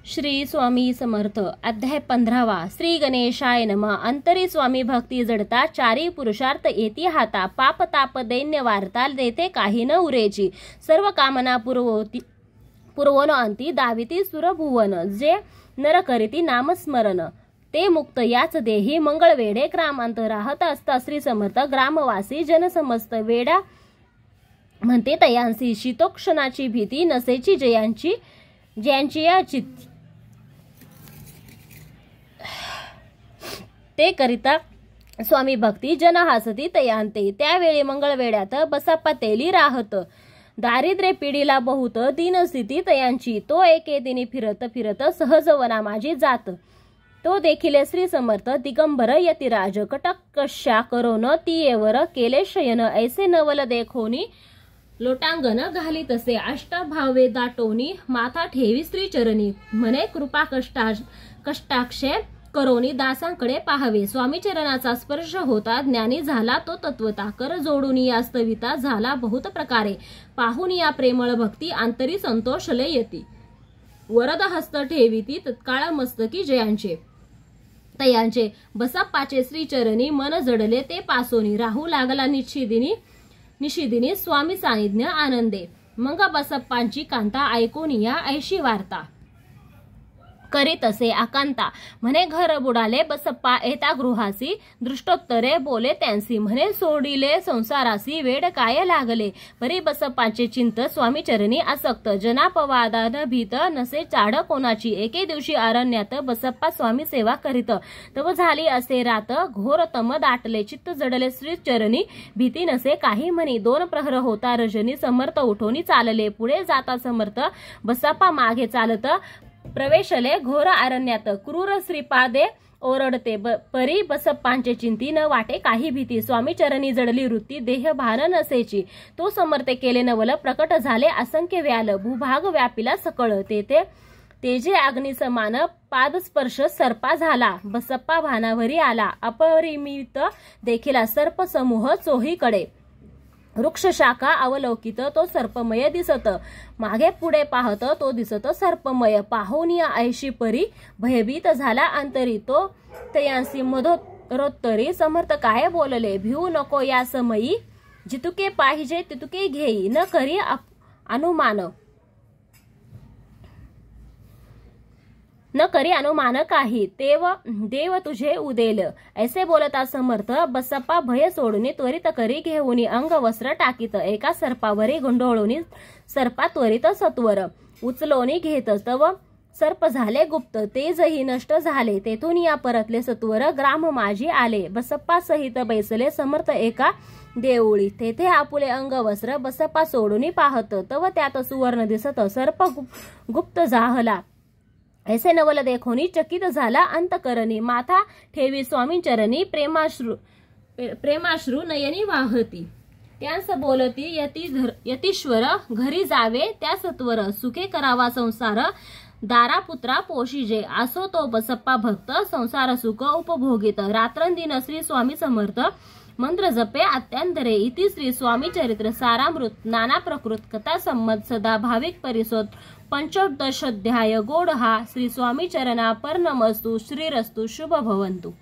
श्री स्वामी समर्थ अध्याय 15वा श्री गणेशाय नमः। अंतरी स्वामी भक्ती जडता चारी पुरुषार्थ येती हाता, पाप ताप दैन्य वार्ता देते काही न उरेची, सर्व कामना पुरवोन अंती दाविती सुरभुवन, जे नर करीती नामस्मरण ते मुक्त याच देही मंगळ वेडे, ग्रामांत राहत असता श्री समर्थ ग्रामवासी जनसमस्त वेडा म्हणते तयांसी, शीतोक्षणाची भीती नसेची ज्यांची या चित्ती ते करिता स्वामी भक्ती जन हसती तयांते, त्यावेळी मंगळवेड्यात बसाप्पा तेली राहत, दारिद्र्य पिढीला बहुत दीनस्थिती तयांची, तो एके दिनी फिरत फिरत सहज वना माझी जात, तो देखील श्री समर्थ दिगंबर यतिराज, कटकशा करोन तियेवर केले शयन, ऐसे नवल देखोनी लोटांगण घाली तसे, अष्टभावे दाटोनी माथा ठेवी श्री चरणी, म्हणे कृपा कष्टाक्षे करोनी दासांकडे पाहावे, स्वामी चरणाचा स्पर्श होता ज्ञानी झाला तो तत्वता, कर जोडून या स्तविता झाला बहुत प्रकारे, पाहून या प्रेमळ भक्ती अंतरी संतोषले येती, वरद हस्त ठेवीती तत्काळ मस्तकी जयांचे तयांचे, बसाप्पाचे श्री चरणी मन जडले ते पासोनी, राहू लागला निशिदिनी स्वामी सानिध्य आनंदे, मग बसप्पांची कांता ऐकून या ऐशी वार्ता करीत असे आकांता, म्हणे घर बुडाले बसप्पा येता गृहासी, दृष्टोत्तरे बोले त्यांसी, म्हणे सोडिले संसारासी वेड काय लागले, परी बसप्पाचे चिंत स्वामी चरणी आसक्त, जनापवादान भीत नसे चाड कोणाची, एके दिवशी अरण्यात बसप्पा स्वामी सेवा करीत, तव झाली असे रात घोर तम दाटले, चित्त जडले श्री चरणी भीती नसे काही म्हणी, दोन प्रहर होता रजनी, समर्थ उठोनी चालले, पुढे जाता समर्थ बसप्पा मागे चालत, प्रवेशले घोर अरण्यात, क्रूर श्रीपादे ओरडते, परी बसप्पांचे चिंती न वाटे काही भीती, स्वामी चरणी जडली वृत्ती देह भान नसेची, तो समर्थ केले नवल प्रकट झाले असंख्य व्याल, भूभाग व्यापिला सकळ, तेजे अग्नि समान पादस्पर्श सर्पा झाला, बसप्पा भानावरी आला, अपरिमित देखील सर्प समूह चोहीकडे, वृक्ष शाखा अवलौकित तो सर्पमय दिसत, मागे पुढे पाहत तो दिसत सर्पमय, पाहून या ऐशी परी भयभीत झाला अंतरी, तो तयांसी मधोत्तरी समर्थ काय बोलले, भिवू नको या समयी, जितुके पाहिजे तितुके घेई, न करी अनुमान काही, देव तुझे उदेल, ऐसे बोलता समर्थ बसप्पा भय सोडून त्वरित करी घेऊन अंग वस्त्र टाकीत, एका सर्पावरी गुंडोळून सर्पा त्वरित सत्वर उचलोनी घेत, तव सर्प झाले गुप्त, तेजही नष्ट झाले, तेथून या परतले सत्वर ग्राम माझी आले, बसप्पा सहित बैसले समर्थ एका देऊळी, तेथे आपुले अंग वस्त्र बसप्पा सोडून पाहत, तव त्यात सुवर्ण दिसत, सर्प गुप्त जाहला, ऐसे नवल देखोनी चकित झाला अंतकरणी, माथा ठेवी स्वामी चरणी प्रेमाश्रू नयनी वाहती, त्यांस बोलती यतीश्वर घरी जावे त्या सत्वर, सुखे करावा संसार दारा पुत्रा पोशिजे, असो तो बसप्पा भक्त संसार सुख उपभोगित, रात्रंदिन श्री स्वामी समर्थ मंत्र जपे अत्यंतरे, इति श्री स्वामी चरित्र सारामृत नाना प्रकृत कथा संमत सदा भाविक परिसोत पंचोदशाध्याय गोड हा श्री स्वामी चरणा पर्णमस्तु, श्रीरस्तु, शुभ भवन्तु।